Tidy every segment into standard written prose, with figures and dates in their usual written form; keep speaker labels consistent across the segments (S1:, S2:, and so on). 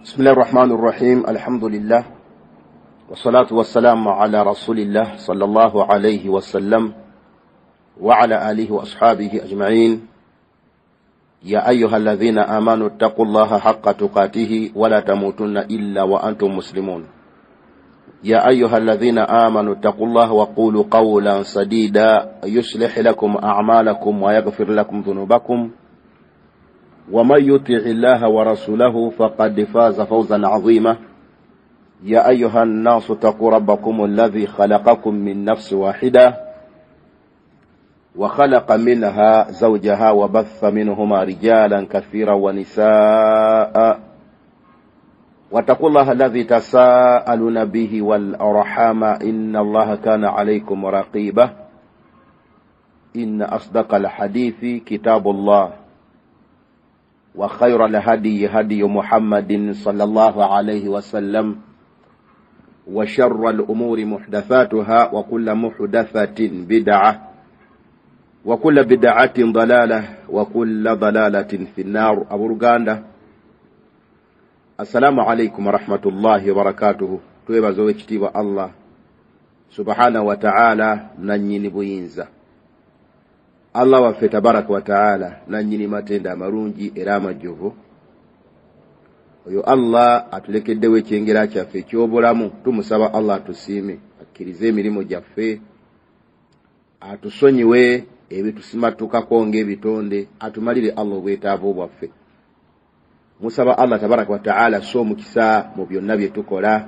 S1: بسم الله الرحمن الرحيم. الحمد لله والصلاة والسلام على رسول الله صلى الله عليه وسلم وعلى آله وأصحابه أجمعين. يا أيها الذين آمنوا اتقوا الله حق تقاته ولا تموتن إلا وأنتم مسلمون. يا أيها الذين آمنوا اتقوا الله وقولوا قولا سديدا يصلح لكم أعمالكم ويغفر لكم ذنوبكم، ومن يطع الله ورسوله فقد فاز فوزا عظيما. يا أيها الناس اتقوا ربكم الذي خلقكم من نفس واحدة وخلق منها زوجها وبث منهما رجالا كثيرا ونساء، واتقوا الله الذي تساءلون به والأرحام إن الله كان عليكم رقيبا. إن أصدق الحديث كتاب الله، وخير الهدي هدي محمد صلى الله عليه وسلم، وشر الأمور محدثاتها وكل محدثة بدعة وكل بدعة ضلالة وكل ضلالة في النار. أبو رغاندا، السلام عليكم ورحمة الله وبركاته. تويبا زوي كتيبا الله سبحانه وتعالى ننيني بوينزا. Allah waffe tabaraka wa ta'ala nanyini matenda marungi era amajjuvu. Oyo Allah atulekeddewo ekyengera kyaffe eky'obulamu. Tumusaba Allah atusiime, akkirize emirimu gyaffe, atusonyiwe ebitusimatukako ng'ebitonde, atumalire Allah obwetaavu bwaffe. Musaba Allah tabaraka wa ta'ala so mukisa mu byonna bye tukola,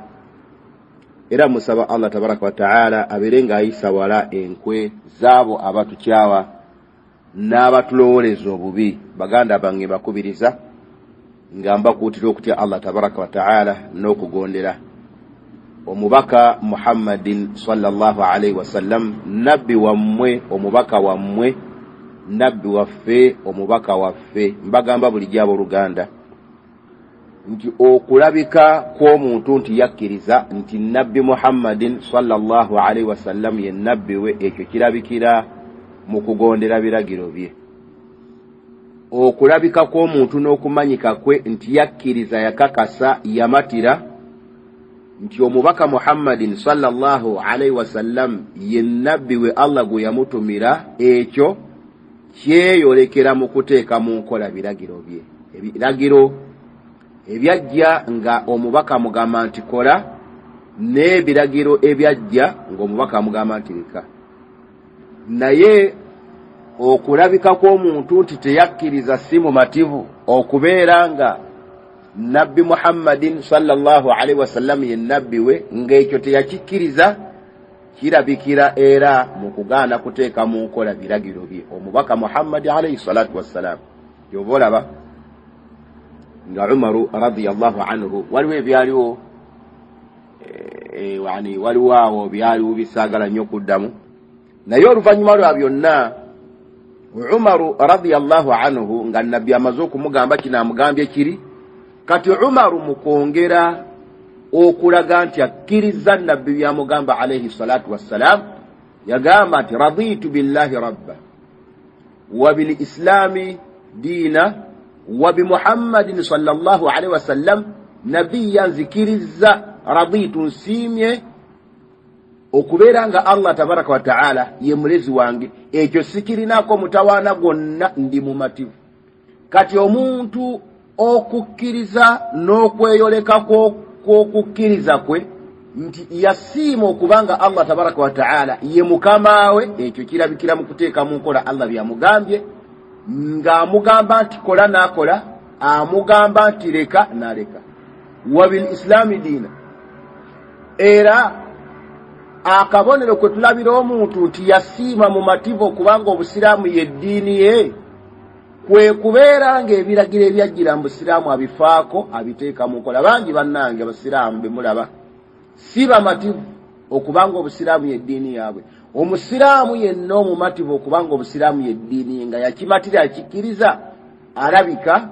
S1: era musaba Allah tabaraka wa ta'ala abeerenga ayisa wala enkwe zaabo abatukyawa n'abatulowoleza obubi. Baganda bange bakubiriza ngamba kuutira okutya Allah tabaraka wa ta'ala n'okugondera omubaka Muhammadin sallallahu alayhi wasallam, nabbi wammwe, omubaka wammwe, nabbi waffe, omubaka waffe. Mbagamba buli gyabo Luganda nti okulabika kw'omuntu nti yakkiriza nti nabbi Muhammadin sallallahu alayhi wasallam ye nabbi we, ekyo kirabikira mu kugondera biragiro bye. Okulabika kw'omuntu n'okumanyika kwe nti yakkiriza, yakakasa, yamatira nti omubaka Muhammadin sallallahu alayhi wasallam ye nabbi we Allah gwe yamutumira, ekyo kyeyolekera mu kuteeka mu nkola biragiro bye. Ebiragiro ebyajja nga omubaka mugamba nti kola, n'ebiragiro ebyajja nga omubaka mugamba nti leka. Naye okulabika kw'omuntu nti teyakkiriza si mumativu okubeera nga nabbi Muhammadin sallallahu alaihi wasallam ye nabbi we, ng'ekyo teyakikkiriza, kirabikira era mu kugaana kuteeka mu nkola biragiro bye omubaka Muhammad alayhi salatu wassalam. Yoba olaba nga Umaru radiyallahu anhu waliwo ebyaliwo waliwo awo byaliwo bisaagala nnyo kuddamu, naye oluvannyuma lwa byonna Umaru radiyallahu anhu nga nabbi amaze okumugamba kino amugambye kiri. Kati Umaru mu kwongera okulaga nti akkiriza nabbi byamugamba alayhi salatu wassalam, yagamba nti raditu billahi rabba wa bil islami diina wa bi Muhammadin sallallahu alayhi wasallam nabiyyan, zikiriza raditu, nsiimye okubeera nga Allah tabaraka wa ta'ala ye mulezi wange, ekyo sikirinako mutawaana gonna, ndi mumativu. Kati omuntu okukkiriza n'okweyoleka kw'okukkiriza kwe nti yasiima okubanga Allah tabaraka wa ta'ala ye mukama we, ekyo kirabikira mu kuteeka mu nkola Allah byamugambye, ng'amugamba nti kola n'akola, amugamba nti leka n'aleka. Wa bil islami diina, era akabonero kwe tulabira omuntu nti yasiima mu mativu okubanga obusiraamu ye ddiini ye, kwe kubeera ng'ebiragiro ebyajjira mu busiraamu abifaako, abiteeka mu nkola. Bangi bannange abasiraamu be mulaba si bamativu okubanga obusiraamu ye ddiini yaabwe. Omusiraamu yenna omumativu okubanga obusiraamu ye ddiini nga yakimatira, yakikkiriza, alabika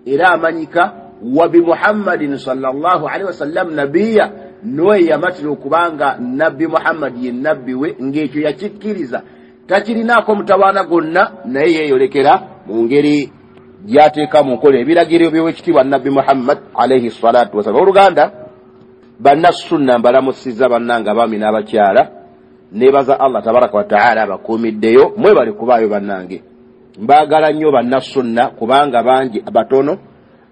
S1: era amanyika. Wa bi Muhammadin sallallahu alaihi wasallam nabiyya, noye yamatira okubanga nabbi Muhammad ye nabbi we, ng'ekyo yakikkiriza, takirinaako mutawaana gonna, naye yeeyolekera mu ngeri gyateeka mu nkola ebiragiro by'owekitiibwa nabbi Muhammad alayhi salatu wasalam. Oluganda bannasunna mbalamusiza bannanga abaami n'abakyala, nebaza Allah tabaraka wa taala abakuumiddeyo, mwebale kubaayo bannange. Mbaagala nnyo bannasunna kubanga bangi abatono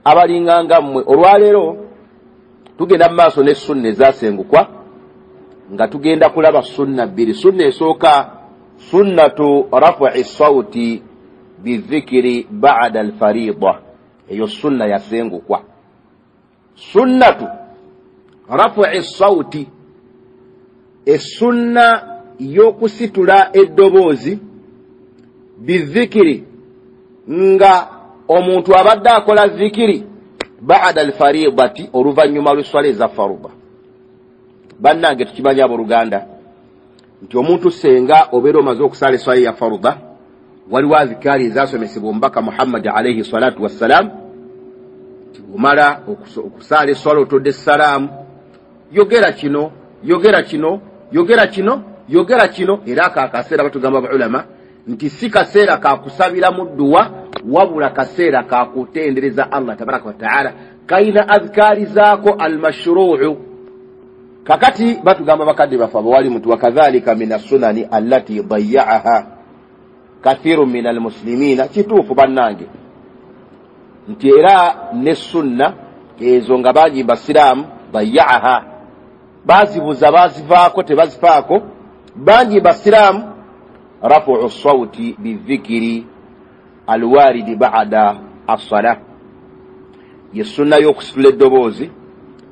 S1: abalinganga mmwe. Olwaleero tugenda mu maaso n'essunna ezasengukwa nga tugenda kulaba sunna bbiri. Sunna esooka sunnatu rafu'i sawti bizikiri ba'da alfarida, eyo sunna yasengukwa. Sunnatu rafu'i sawti, esunna y'okusitula eddoboozi bizikiri nga omuntu abadde akola zikiri ba'da alfaridati, oluvannyuma lw'eswala eza faruda. Bannange tukimanya abooluganda nti omuntu senga obeera omaze okusala eswala ya faruda, waliwo azikaali ezasomesebwa omubaka Muhammad alayhi salatu wassalam. Omala okusala eswala otodde essalaamu, yogera kino yogera kino yogera kino yogera kino. Era ako akaseera batugamba baulama nti si kaseera kakusabira mu dduwa, wabula kaseera kakutendereza Allah tabaraka wa taala, kaina azkaari zaako almashruu. Kakati batugamba bakadde bafa bawali muntu wakadhalika min as-sunani allati dayya'aha kathirun min almuslimina. Kituufu bannange nti era ne sunna ezo nga bangi basiraamu dayya'aha, bazibuza bazivaako tebazifaako. Bangi basiraamu rafu'u sawti bizikiri alwaridi ba'da as-salah, ye sunna y'okusitula eddoboozi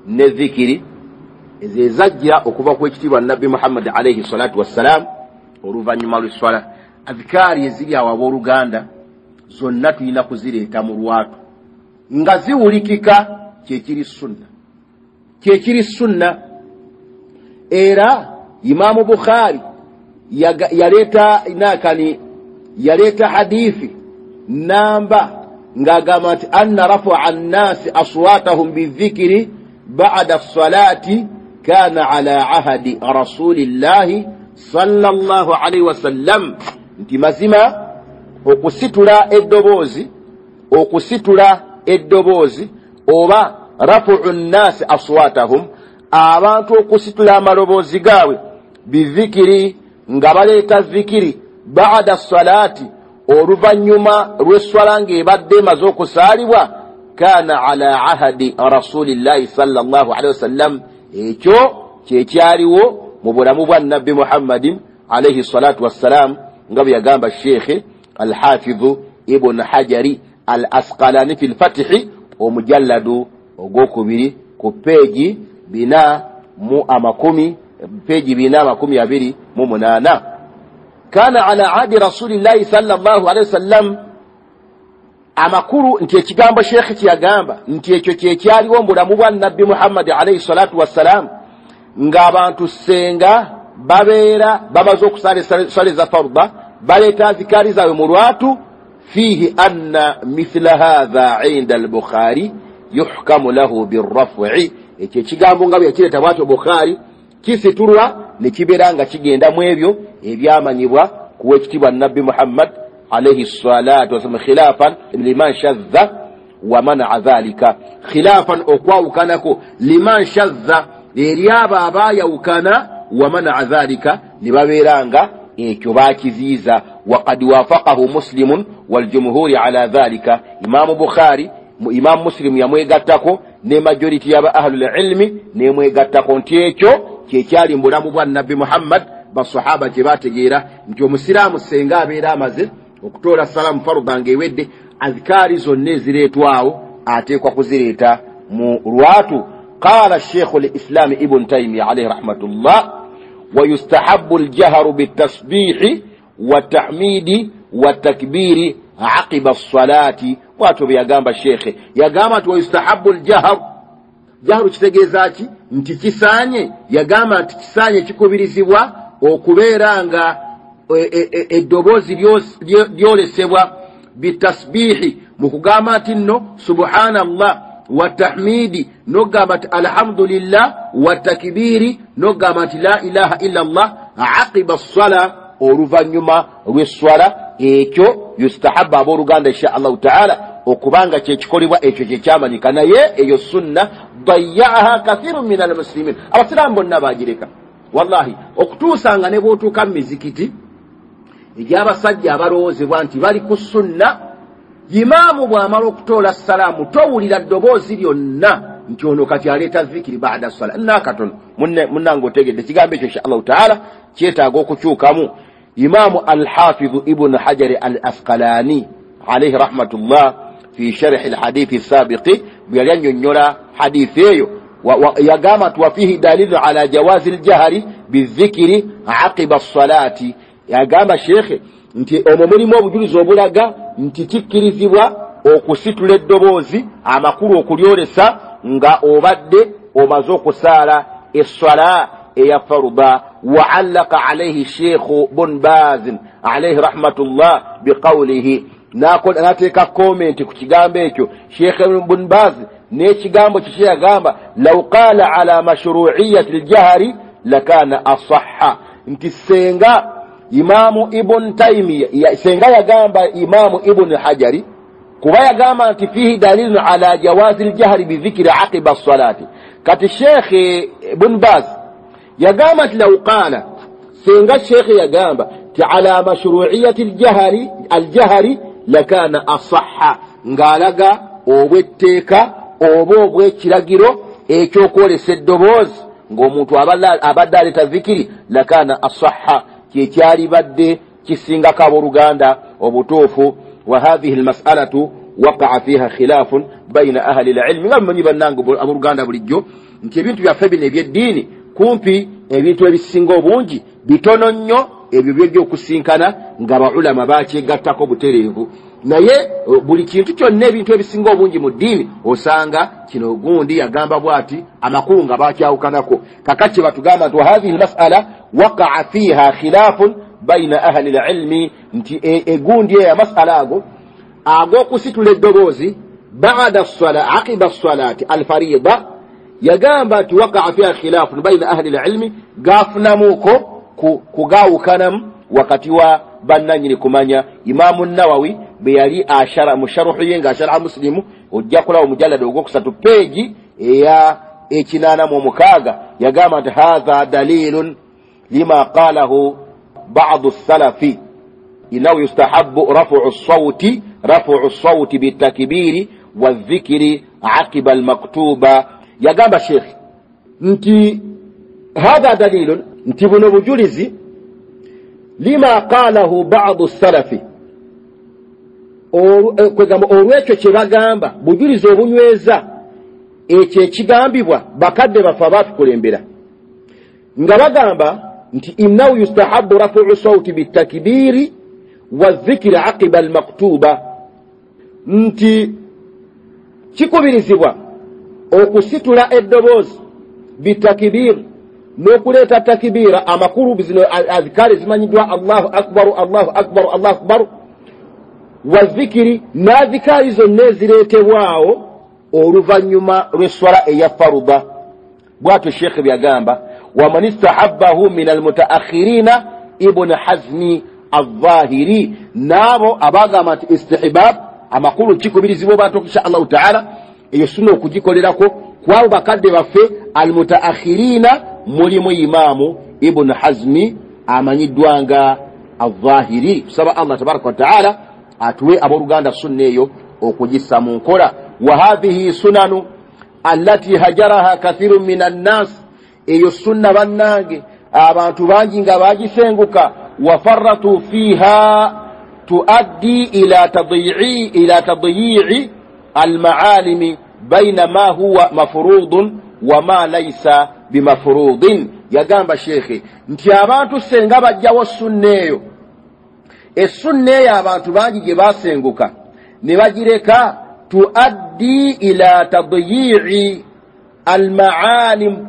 S1: ne zikiri ezezajja okuva ku ekitiibwa nabbi Muhammad alayhi salatu wassalam oluvannyuma lw'eswala. Azikaari eziri awo abooluganda zonna tulina kuzireeta mu lwatu nga ziwulikika, kyekiri sunna, kyekiri sunna. Era Imaamu Bukhari yaleeta hadithi namba ng'agamba nti anna rafu'a an-naasi aswatahum bizikiri ba'da as-salati kana ala ahadi rasulillahi sallallahu alayhi wasallam, nti mazima okusitula eddoboozi oba rafu'u an-naasi aswatahum, abantu okusitula amaloboozi gaabwe bizikiri nga baleeta zikiri ba'da as-salati, oluvannyuma lw'eswala ng'ebadde emaze okusaalibwa, kana ala ahadi rasulillahi sallallahu alayhi wasallam, ekyo kyekyaliwo mu bulamu bwa nabbi Muhammadin alayhi salatu wassalam, nga bwe yagamba Sheikh al-Hafidhu Ibn Hajari al-Asqalani fil Fathi omujalladu ogwokubiri ku peegi 428. Kana ala ahadi rasulillahi sallallahu alayhi wasallam, amakuru nti ekigambo Sheikh kyagamba nti ekyo kyekyaliwo mu bulamu bwa nabbi Muhammad alayhi salatu wassalam, ng'abantu senga babeera bamaze okusala eswala za faruda baleeta azikaari zaabwe mu lwatu. Fihi anna mithla hadha inda al-Bukhari yuhkamu lahu birraf'i, ekyo ekigambo nga bwe yakireeta bwatyo Bukhari kisitulwa ne kibeera nga kigenda mu ebyo ebyamanyibwa ku wekitiibwa nabbi Muhammad alayhi salatu wasallam, khilafan liman shadha wa man'a dhalika, khilafan okwawukanako liman shadha eri abo abaayawukana, wa man'a dhalika ne babeera nga ekyo bakiziiza. Waqad wafaqahu muslimun waljumhuri ala dhalika, Imaamu Bukhari Imaamu Muslim yamwegattako ne majority y'aba ahlul ilmi nemwegattako nti ekyo kyekyali mu bulamu bwa nabbi Muhammad. Basahaba kye bategeera nti omusiraamu senga abeera amaze okutoola salamu faruda ng'ewedde, azikaari zonna ezireetwawo ateekwa kuzireeta mu lwatu. Qala Sheikhu al-Islam Ibn Taymiyyah alayhi rahmatullah, wa yustahabbu al-jahru bit-tasbihi wat-tahmidi wat-takbiri aqiba as-salati. Bwatyo bwe yagamba Sheikh, yagamba nti wa yustahabbu al-jahru, jahru kitegeeza ki? Nti kisaanye. Yagamba nti kisaanye kikubirizibwa okubeera nga eddoboozi lyolesebwa bitasbihi, mu kugamba nti nno subhanallah, wa tahmidi nogamba nti alhamdulillah, wa takbiri nogamba nti la ilaha illa Allah, aqiba as-sala oluvannyuma lw'esswala. Ekyo yustahabba abooluganda insha Allah taala okubanga kyekikolebwa ekyo kyekyamanyika naye eyo sunna dayyaaha kathirun min almuslimin abasiraamu bonna bagireka wallahi okutuusanga ne bw'otuuka mu mizikiti egy'abasajja abalowoozebwa nti bali ku sunna imaamu bw'amala okutoola salaamu towulira ddoboozi lyonna nti ono kati aleeta zikiri baada sala nakatono munnange otegedde ekigambo ekyo insha allahu taala kyetaaga okukyukamu imaamu alhafidhu ibnu hajari al asqalani alayhi rahmatullah fi sharhi alhadithi sabiqi bwe yali annyonnyola hadithi eyo yagamba nti wafihi dalilu ala jawazi ljahari bizikiri aqiba salati yagamba shekhe nti omwo mulimu obujulizi obulaga nti kikkirizibwa okusitula eddoboozi amakulu okulyolesa nga obadde omaze okusaala essala eya faruda waallaka alayhi sheikhu bun bazin alayhi rahmatullah biqawlihi nateeka komenti ku kigambo ekyo sheikh bun baz n'ekigambo kiki yagamba law qaala ala mashruiyati ljahari lakana asahha nti senga imaamu ibn taymiya senga yagamba imaamu ibn hajari kuba yagamba nti fihi dalilun ala jawazi ljahari bidhikiri aqiba salati kati sheikh ibn baz yagamba nti law qaala senga sheikh yagamba ti ala mashruiyati aljahari lakana asahha ng'alaga obw'etteeka oba obw'ekiragiro ekyokwolesa eddoboozi ng'omuntu abadde aleeta zikiri lakana asahha kyekyali badde kisingako abooluganda obutuufu wa hadhihi almas'alatu waqa'a fiha khilafun bayna ahli alilmi nga mumanyi bannange abooluganda bulijjo nti ebintu byaffe bino ebyeddiini kumpi ebintu ebisinga obungi bitono nnyo ebyo by'okusinkana nga baulama bakyegattako butereevu naye buli kintu kyonna ebintu ebisinga obungi mu ddiini osanga kino gundi yagamba bw'ati amakulu nga bakyawukanako kakati batugamba nti hadhihi almas'ala waqa'a fiha khilafun bayna ahli alilmi nti egundi eyo amas'ala ag'okusitula eddoboozi ba'da as-sala aqiba as-salati al-fariida yagamba nti waqa'a fiha khilafun bayna ahli alilmi gafunamuuko kugaawukanamu wakati wa bannanyini kumanya imaamu nawawi bwe yali ashara musharuhu ye nga ashara muslimu ojja kulaba omujallada ogwokusatu peegi eya 86 yagamba nti hadha dalilun lima qalahu ba'du salafi innahu yustahabbu raf'u as-sawti bitakbiri wadhikri aqiba al-maktuba yagamba sheikh nti hadha dalilun nti buno bujulizi lima qalahu ba'du salafi kwegamba olwekyo kye bagamba bujulizi obunyweza ekyo ekigambibwa bakadde bafe abatukulembera nga bagamba nti innahu yustahabbu raf'u sawti bitakbiri wadhikri aqiba almaktuba nti kikubirizibwa okusitula eddoboozi bitakbiri n'okuleeta takibira amakulu bizino azikari zimanyiddwa allahu akbaru allahu akbaru allahu akbaru wa zikiri n'azikari zonna ezireetebwawo oluvannyuma lw'esswala eya faruda bw'atyo sheekhe byagamba waman istahabbahu min almutaakhirina ibn hazmi alzahiri n'abo abagamba nti istihbab amakulu kikubirizibwa abantu insha allahu taala eyo sunna okugikolerako kwabo bakadde baffe almutaakhirina mulimu imaamu ibn hazmi amanyiddwa nga alzahiri tusaba allah tabaraka wataala atuwe abooluganda sunna eyo okugissa mu nkola wa hadhihi sunanu allati hajaraha kathirun min annas eyo sunna bannange abantu bangi nga bagisenguka wafarratu fiha tuaddi ila tadyi'i almaalimi baina ma huwa mafrudun wa ma laysa bimafurudin yagamba shekhe nti abantu senga bajjawo sunna eyo essunna eyo abantu bangi gye basenguka ne bagireka tuaddi ila tadyi'i almaalim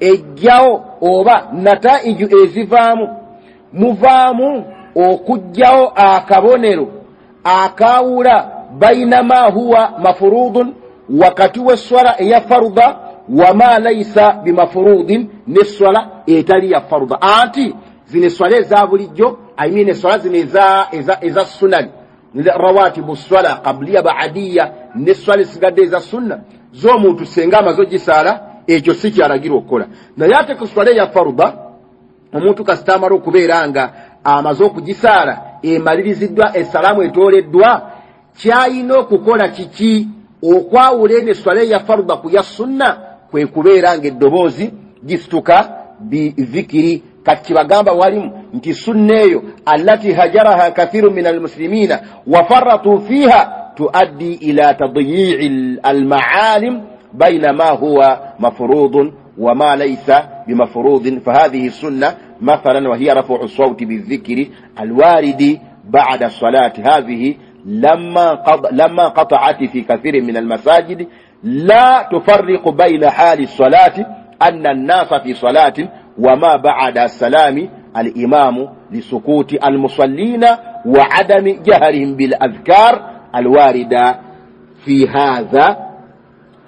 S1: ejjawo oba nataiju ezivaamu muvaamu okujjawo akabonero akawula baina ma huwa mafurudun wakati w'esswala eya faruda wama laysa bimafurudin n'esswala etali ya faruda anti zino esswala eza bulijjo eswala zino eza sunani rawatibu swala qabliya ba'diya ne swala sigadde za sunna zo muntu senga amazo gisala ekyo si kyalagirwa okukola naye ate ku swala ya farda omuntu kastamaro kubeeranga amazo kugisala emaliriziddwa esalamu etoleddwa kyayina okukola kiki okwawula ene swala ya farda ku ya sunna kwe kubeeranga eddoboozi gisituka bizikiri kati bagamba walimu nti sunna eyo allati hajaraha kathiru min almuslimina wa farratu fiha tuaddi ila tadyi'i alma'alim bayna ma huwa mafrudun wa ma laysa bimafrudin fahadhihi sunna مثلا وهي رفع الصوت بالذكر الوارد بعد الصلاة هذه لما قطعت في كثير من المساجد لا تفرق بين حال الصلاة أن الناس في صلاة وما بعد السلام الإمام لسكوت المصلين وعدم جهرهم بالأذكار الواردة في هذا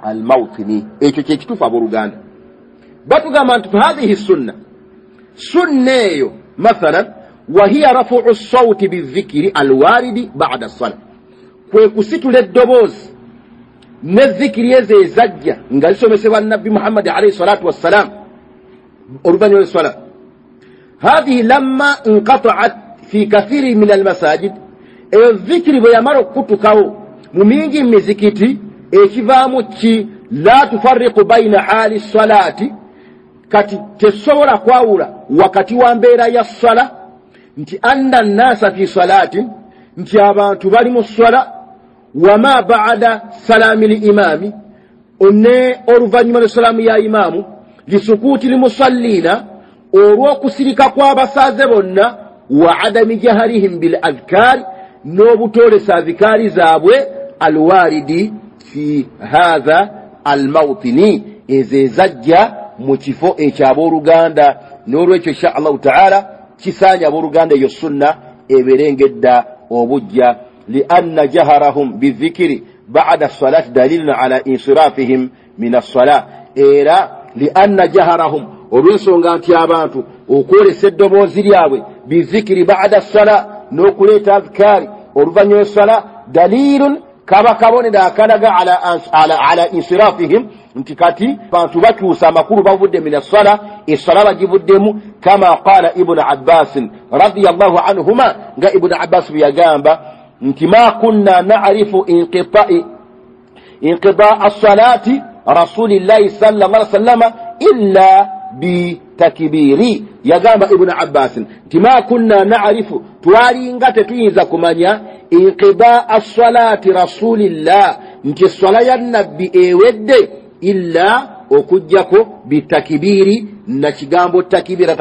S1: الموطن ايتو فابورغان باتوغا في هذه السنة سنة مثلا وهي رفع الصوت بالذكر الوارد بعد الصلاة كويكوسيتو للدبوز نذكر يزي زجة نقال مسوى النبي محمد عليه الصلاة والسلام أربان الصلاة هذه لما انقطعت في كثير من المساجد الذكر بيامر كتكاو ممينجي مزكتي اكفامتي لا تفرق بين حال الصلاة kati tesobola kwawula wakati wa mbeera ya ssala nti anna nnasa fi salatin nti abantu bali mu ssala wama ba'da salami l'imami onne oluvannyuma lw'essalaamu ya imaamu lisukuuti limusallina olw'okusirika kw'abasaaze bonna wa adami jaharihim bil adhkari n'obutolesa adhikaari zaabwe alwaridi fi hadha almawtini ezezajja mu kifo eky'abooluganda n'olwekyo insha allahu taala kisaanya abooluganda eyo sunna eberengedda obujja lianna jaharahum bizikiri ba'da salati dalilun ala insirafihim min as-salah era lianna jaharahum olw'ensonga nti abantu okwolesa eddoboozi lyabwe bizikiri ba'da sala n'okuleeta azikaari oluvannyuma lw'essala dalilun kaba kabonera akalaga ala insirafihim nti kati bantu bakyusa amakulu bavudde min as-sala essala bagivuddemu kama qala ibnu abbas radiyallahu anhuma nga ibnu abbas yagamba nti ma kunna na'rifu inqida as-salati rasulillahi sallallahu alaihi wasallam illa bitakbiri yagamba ibnu abbas nti ma kunna na'rifu twalinga tetuyinza kumanya inqida as-salati rasulillah nti essala ya nabbi ewedde illa okujjako bitakibiri na kigambo takibira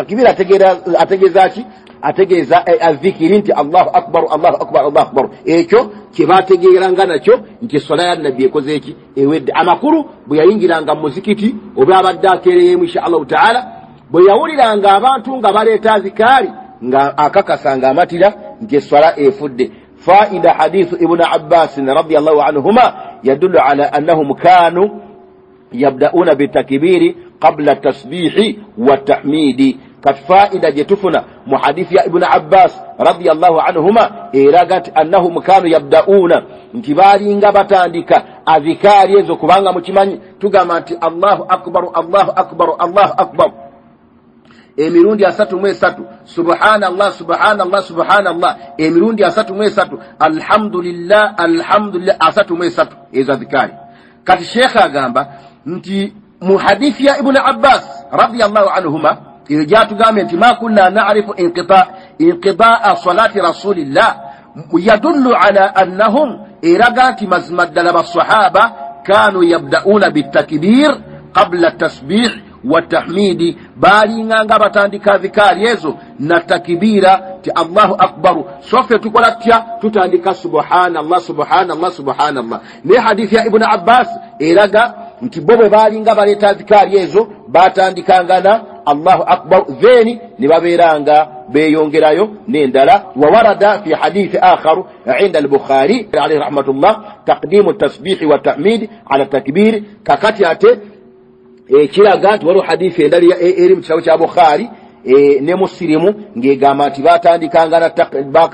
S1: ategeeza ki ategeeza azikiri nti Allahu akbar Allahu akbar Allahu akbar ekyo kibategeeranga nakyo nti essala ya nabbi ekoze eki ewedde amakulu bwe yayingiranga mu muzikiti oba abadde akeereyemu insha Allahu taala bwe yawuliranga abantu nga baleeta azikaari nga akakasanga amatira nti essala efudde فائدة حديث ابن عباس رضي الله عنهما يدل على أنهم كانوا يبدأون بالتكبير قبل التسبيح والتحميد كفائدة جتفنا محدث يا ابن عباس رضي الله عنهما إيراغت أنهم كانوا يبدأون انتباري انغبتاندك أذكار يزو كبانغا مچماني تغاماتي الله أكبر الله أكبر الله أكبر emirundi asatu mwesatu subhanallah subhanallah subhanallah emirundi asatu mwesatu alhamdulillah alhamdulillah asatu mwesatu ezo dhikari kati sheikh agamba nti muhadithi ya ibn abbas radiyallahu anhuma irjatu gambe nti ma kunna na'rifu inqida salati rasulillah yadullu ala annahum iragati mazmaddala basahaba kanu yabda'una bitakbir qabla tasbih والتحميد بالينغا باتانديكا ذكار يزو نتكبيرا تي الله اكبر سوف تقول تتانديكا سبحان الله سبحان الله سبحان الله ني حديث يا ابن عباس إيراغا nti bobe balinga baleta zikari yezo batandikangana Allahu akbar theni ni baberanga beyongerayo nendala wa warada fi hadith akhar inda al-Bukhari alayhi rahmatullah taqdim at-tasbih wa at-tahmid ala takbir kakati ate kiraga nti waliwo hadithi endali eri mu kitabo kya Bukhari ne muslimu ngegamba nti batandikanga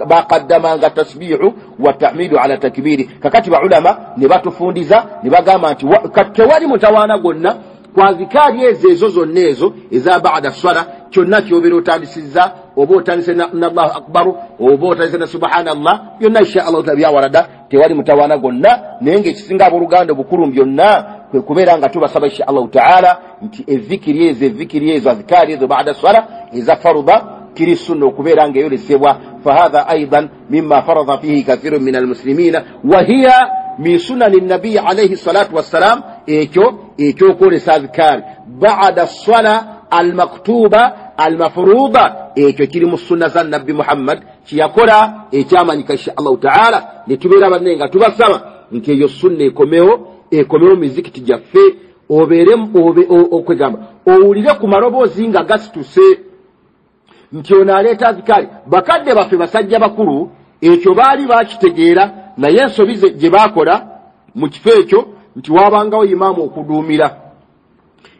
S1: baqaddamanga tasbihu wa tahmidu ala takbiri. Kakati ba ulama ne batufundiza ne bagamba nti tewali mutawaana gonna kwa zikari ezo zonna ezo eza ba'da swala kyonna kyobera otandisiza oba otandise na Allahu akbar oba otandise na subhanallah byonna insha Allah tabiyawarada tewali mutawaana gonna naye ng'ekisinga abooluganda obukulu byonna kwe kubeera nga tubasaba insha Allah taala nti ezzikiri ezo azikari ezo ba'da swala eza faruda kiri sunna okubeera ng'eyolesebwa. Fahadha aidan mimma farada fihi kathirun min almuslimina wa hiya min sunani nabiyi alayhi salatu wassalam. Ekyo okwolesa azikari ba'da swala almaktuba almafruda ekyo kiri mu sunna za nabbi Muhammad kiyakola ekyamanyika insha Allah taala ne tubeera banne nga tubasaba nti eyo sunna ekomewo mizikiti gyaffe obeere okwegamba owulire ku maloboozi nga gasituse nti ono aleeta azikari. Bakadde baffe basajja bakulu ekyo baali bakitegeera naye ensobi gye baakola mu kifo ekyo nti wabangawo imaamu okuduumira.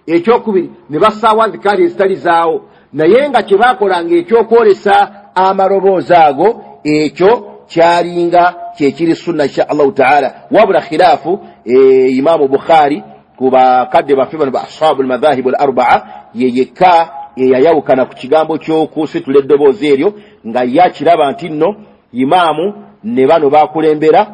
S1: Ekyokubiri ne bassaawo azikari ezitali zaawo naye nga kye baakolanga ekyokwolesa amaloboozi ago ekyo kyalinga kyekiri sunna insha Allah taala. Wabula khilaafu imaamu Bukhari ku bakadde baffe bano ba ashabu almadhahibu al-arbaa yeyekka yayawukana ku kigambo ky'okusitula eddoboozi eryo nga yakiraba nti nno imaamu ne bano bakulembera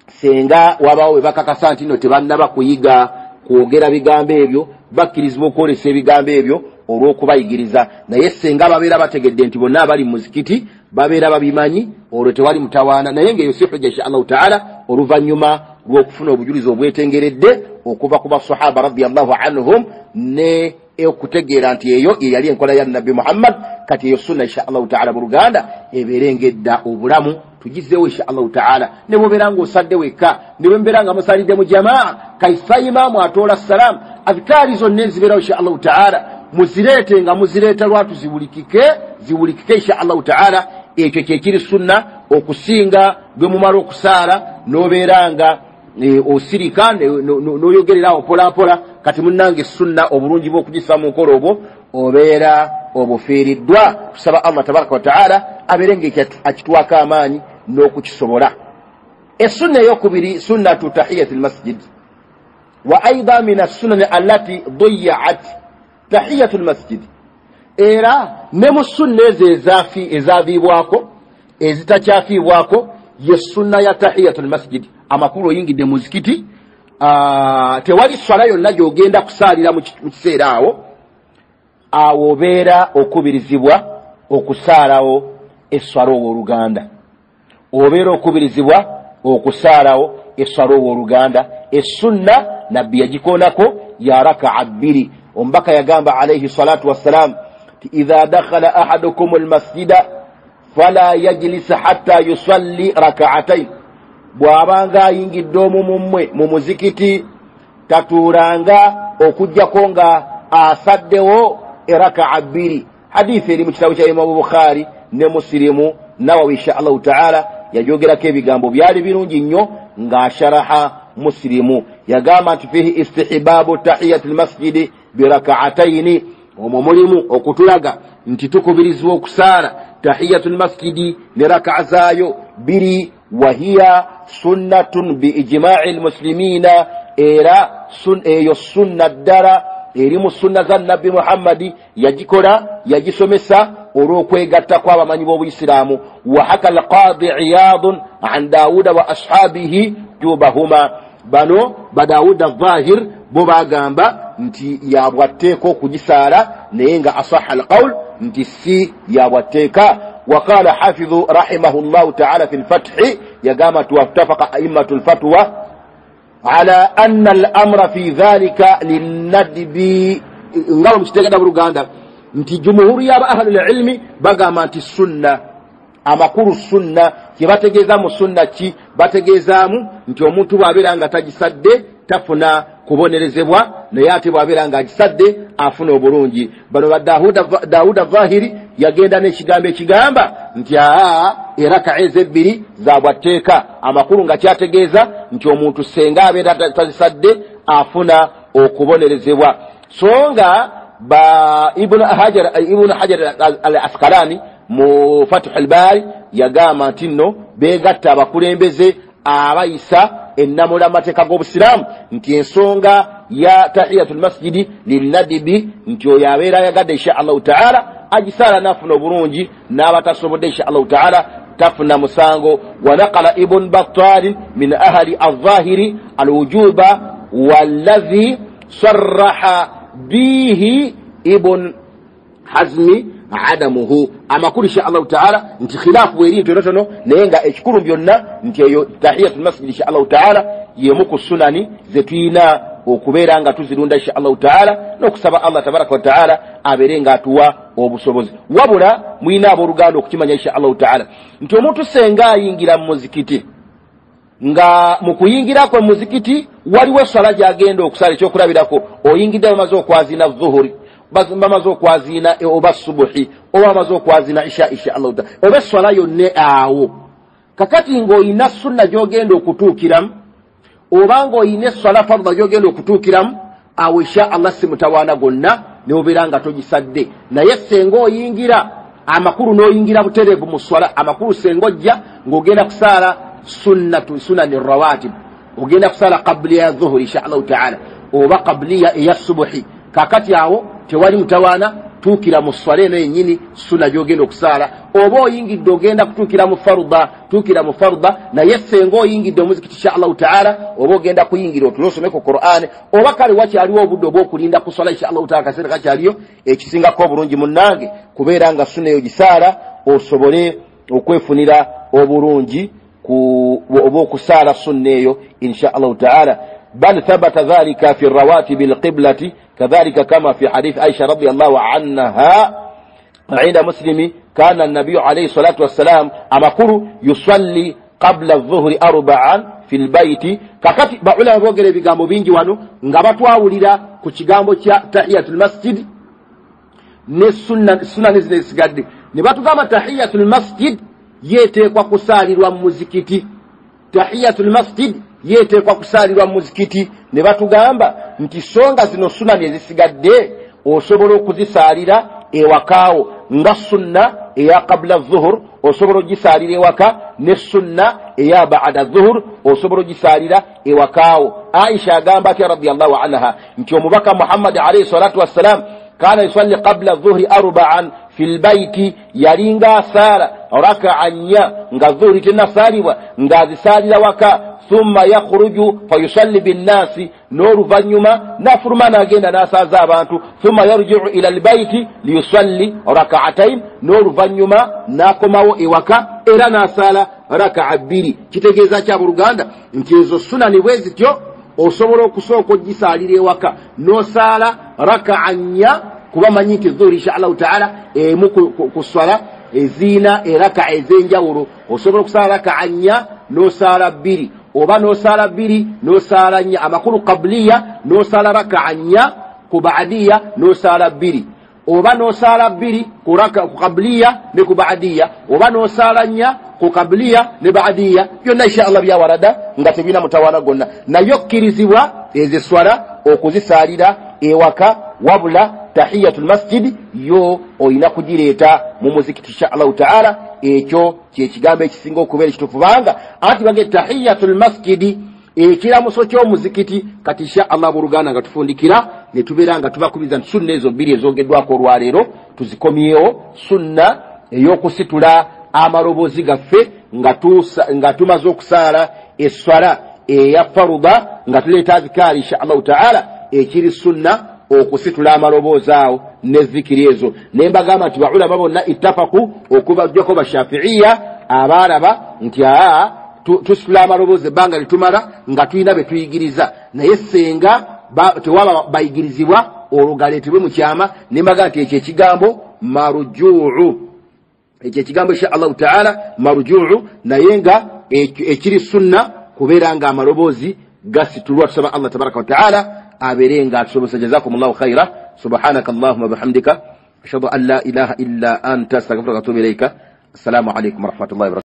S1: senga wabawo we bakakasa nti nno tebannaba kuyiga kwogera bigambo ebyo bakkirizibwa okwolesa ebigambo ebyo olw'okubayigiriza naye senga babeera bategedde nti bonna abali mu muzikiti babeera babimanyi olwo tewali mutawaana. Naye ng'eyo si hujja insha Allah taala oluvannyuma lw'okufuna obujulizi obwetengeredde okuva ku basahaba radiyallahu anhum ne okutegeera nti eyo yali enkola ya nabbi Muhammad. Kati eyo sunna insha Allah taala mu Luganda ebeerengedda obulamu tugizeewo insha Allah taala. Ne bwobeera ng'osadde wekka ne bwe mbeera nga musalidde mu jamaa kaisa imaamu atoola salamu azikari zonna ezibeerawo insha Allah taala muzireete nga muzireeta lwatu ziwulikike insha Allah taala. Ekyo kyekiri sunna okusinga gwe mumala okusaala n'obeera nga osirika n'oyogererawo mpolampola. Kati munnange sunna obulungi bw'okugisa mu nkolo obwo obeera obufiiriddwa. Tusaba Allah tabaraka wa taala abeere ng'akitwako amaanyi n'okukisobola. Essunna eyokubiri sunnatu tahiyati almasjid wa aida min assunani allati dayya'at tahiyatu almasjid. Era ne mu sunna ezo ezaviibwako ezitakyafiibwako ye sunna ya tahiyatu almasjid. Amakulu oyingidde mu muzikiti tewali swala yonna gy'ogenda kusaalira mu kiseera awo obeera okubirizibwa okusaalawo esswala owooluganda. Obeera okubirizibwa okusaalawo esswala owooluganda. Essunna nabbi yagikoonako ya raka'a bbiri. Omubaka yagamba alayhi salatu wassalam ti idha dakhala ahadukum almasjida fala yajlis hatta yusalli raka'atayn. Bw'abanga ayingidde omu mummwe mu muzikiti tatuulanga okuggyako nga asaddewo eraka'a bbiri. Hadithi eri mu kitabu kya Imaamu Bukhari ne Muslimu. Nawawi insha Allah taala yajogerako ebigambo byali birungi nnyo ng'asharaha Muslimu. Yagamba nti fihi istihbabu tahiyati almasjidi biraka'ataini. Omwo mulimu okutulaga nti tukubirizibwa okusaala tahiyatu almasjidi ne raka'a zaayo bbiri. Wahiya sunnatun biijma'i almuslimina. Era eyo sunna ddala eri mu sunna za nabbi Muhammadi yagikola yagisomesa olw'okwegatta kw'abamanyi b'obuyisiraamu. Wa haka alqaadi Iyadun an Daawuda wa ashabihi jubahuma. Bano ba Daawuda al-Zahir bo bagamba nti yabwatteeka okugisaala naye nga asaha alqawl nti si yabwatteeka. وقال حافظ رحمه الله تعالى في الفتح يقامت واتفق أئمة الفتوى على أن الأمر في ذلك للندب. نقول مشتاقنا بروغاندا نتي جمهور يا أهل العلم بقى ما انتي السنة أما كل السنة كباتجيزام السنة كي باتجيزام نتي ومنتو بابيرا انغا تجسد تفنا kubonerezebwa naye ate bw'abeera ng'agisadde afuna obulungi. Bano Daawuda Zahiri yagenda n'ekigambo ekigamba nti eraka ezebbiri zaabwatteeka. Amakulu nga kyategeeza nti omuntu senga abeera tazisadde afuna okubonerezebwa. So nga ba ibn hajar al-asqalani mu fath al-bari yagama tinno begatta abakulembeze abayisa ennamula mateeka g'obusiraamu nti ensonga ya tahiyatul masjidi lilnadibi nti oyo abeera yagadde insha allahu taala agisaala nafuna obulungi n'abatasobodde insha allahu taala tafuna musango. Wanaqala ibn battal min ahli al-zahiri alwujuba walladhi sarraha bihi ibn hazmi adamuhu amakulu insha allahu taala nti khilafu eri ntonotono naye nga ekikulu byonna nti eyo tahiyatul masjid insha allahu taala yemu ku sunani zetuyina okubeera nga tuzirunda insha allahu taala n'okusaba allah tabaraka wa taala abeere nga atuwa obusobozi. Wabula muyina abooluganda okukimanya insha allahu taala nti omuntu senga ayingira mu muzikiti nga mu kuyingira kwe muzikiti waliwo eswala gy'agenda okusala ekyokulabirako oyingidde bamaze okwazina zuhuri bamaze okwazina oba subuhi oba bamaze okwazina isha insha allahu taala oba eswala yonna awo kakati ng'olina sunna gy'ogenda okutuukiramu obanga oyina eswala farda gy'ogenda okutuukiramu awo insha allah si mutawaana gonna neobeera nga togisadde. Naye senga oyingira amakulu n'oyingira butereevu mu swala amakulu senga ojja ng'ogenda kusaala sunani rawatib ogenda kusaala qabliya ya zuhuri insha allahu taala oba qabliya eya subuhi kakati awo tewali mutawaana tuukira mu swala eno yennyini sunna gy'ogenda okusaala. Oba oyingidde ogenda kutuukira mu farda tuukira mu farda naye senga oyingidde omuzikiti insha allahu taala oba ogenda kuyingira otulo osomeko Qur'an oba kale wakyaliwo obudde obw'okulinda ku swala insha allahu taala kaseera kakyaliyo ekisingako obulungi munnange kubeera nga sunna eyo gisaala osobole okwefunira obulungi oba okusaala sunna eyo insha allahu taala. بل ثبت ذلك في الرواتب القبلة كذلك كما في حديث عائشة رضي الله عنها عند مسلم كان النبي عليه الصلاة والسلام أمكر يصلي قبل الظهر 4 في البيت ككتي بعلا بوغري بيغامبو بينجي وانو nga batwawulira ku kigambo kya tahiyatul masjid ne sunna nezisigadde ne batugamba tahiyatul masjid yeteekwa kusaalirwa mu muzikiti tahiyatul masjid yeteekwa kusaalirwa mu muzikiti ne batugamba nti songa zino sunna ezisigadde osobola okuzisaalira ewakaawo nga sunna eya qabla zuhur osobola ogisaalira ewaka ne sunna eya baada zuhur osobola ogisaalira ewakaawo. Aisha agamba ati radiyallahu anha nti omubaka Muhammad alayhi salatu wassalam kana yusalli qabla zuhri 4 في البيت يرينغا سارة ركعا nga zuhri tenasaalibwa ng'azisaalira waka ثم يخرج فيصلي بالناس نور فنيما نفرما نagenda nasaaza abantu ثم يرجع إلى البيت ليصلي ركعتين نور فنيما nakomawo ewaka era nasaala raka'a 2 kitegeeza kya buluganda nti ezo sunani bwezityo osobola okusooka ogisaalira ewaka nosaala raka'a 4 kuba manyi nti dhuhri insha allahu taala emu ku swala ezina eraka ez'enjawulo osobola okusaala raka'a 4 nosaala 2 oba nosaala 2 nosaala 4 amakulu qabliya nosaala raka'a 4 ku baadiya nosaala 2 oba nosaala 2 ku raka ku qabliya ne ku baadiya oba nosaala 4 ku qabliya ne baadiya byonna insha allah byawarada nga tebina mutawaana gonna nayo okkirizibwa eziswala okuzisaalira ewaka wabula tahiyatul masjid yo oyina kugireeta mu muzikiti insha allahu taala ekyo kyekigambo ekisinga okubeera ekituufu banga ati bage tahiyatul masjid ekiramuso ky'omuzikiti kati insha allah buluganda nga tufundikira ne tubeera nga tubakubiza nti sunna ezo 2 ezogeddwako olwaleero tuzikomyewo sunna ey'okusitula amalobozi gaffe nga tumaze okusaala eswala eya faruda nga tuleeta azikaari insha allahu taala ekiri sunna okusitula amaloboozi awo ne zikiri ezo nembagamba nti baulama bonna ittafaku okubajjako bashafiiya abaalaba nti tusitula amaloboozi ebbanga litumala nga tulina be tuyigiriza naye senga tewaba bayigirizibwa olwo galeetebwe mu kyama nembagamba nti ekyo ekigambo marujuu ekyo ekigambo insha allahu taala marujuu naye nga ekiri sunna kubeera nga amaloboozi gasitulwa tusaba allah tabaraka wa taala aberenga atusobose. jazakumullahu khaira subhanaka allahumma bihamdika ashhadu an la ilaha illa anta astaghfiruka wa atubu ilayka. assalamu alaykum wa rahmatullahi wa barakatuh.